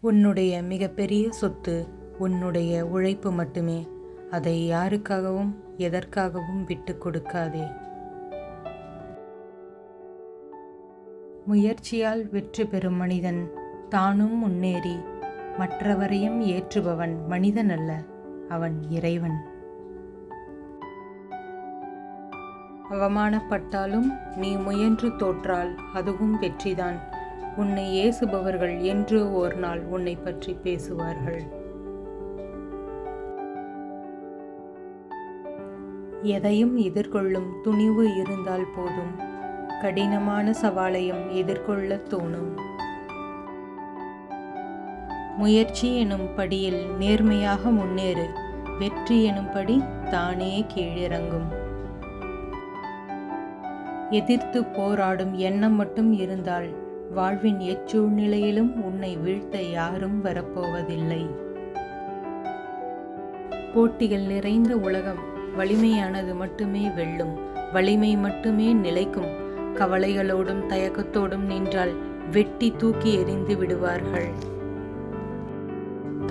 உன்னுடைய மிகப்பெரிய சொத்து உன்னுடைய உழைப்பு மட்டுமே. அதை யாருக்காகவும் எதற்காகவும் விட்டு கொடுக்காதே. முயற்சியால் வெற்றி பெறும் மனிதன் தானும் முன்னேறி மற்றவரையும் ஏற்றுபவன் மனிதன் அல்ல, அவன் இறைவன். அவமானப்பட்டாலும் நீ முயன்று தோற்றால் அதுவும் வெற்றிதான். உன்னை ஏசுபவர்கள் என்று ஒரு நாள் உன்னை பற்றி பேசுவார்கள். எதையும் எதிர்கொள்ளும் துணிவு இருந்தால் போதும். கடினமான சவாலையும் எதிர்கொள்ள தோணும். முயற்சி எனும் படியில் நேர்மையாக முன்னேறு. வெற்றி எனும் படி தானே கீழிறங்கும். எதிர்த்து போராடும் எண்ணம் மட்டும் இருந்தால் வாழ்வின் எச்சூழ்நிலையிலும் உன்னை வீழ்த்த யாரும் வரப்போவதில்லை. போட்டிகள் நிறைந்த உலகம். வலிமையானது மட்டுமே வெல்லும். வலிமை மட்டுமே நிலைக்கும். கவலைகளோடும் தயக்கத்தோடும் நின்றால் வெட்டி தூக்கி எறிந்து விடுவார்கள்.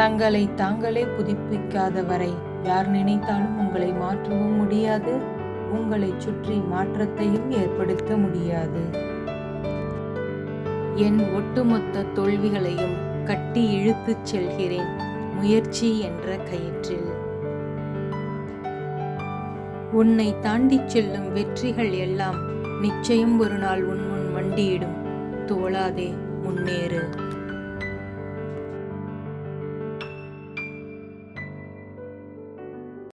தங்களை தாங்களே புதுப்பிக்காத வரை யார் நினைத்தாலும் உங்களை மாற்றவும் முடியாது, உங்களை சுற்றி மாற்றத்தையும் ஏற்படுத்த முடியாது. என் ஒட்டுமொத்த தோல்விகளையும் கட்டி இழுத்துச் செல்கிறேன் முயற்சி என்ற கயிற்றில். உன்னை தாண்டிச் செல்லும் வெற்றிகள் எல்லாம் நிச்சயம் ஒரு நாள் உன் முன் மண்டியிடும். தோளாதே, முன்னேறு.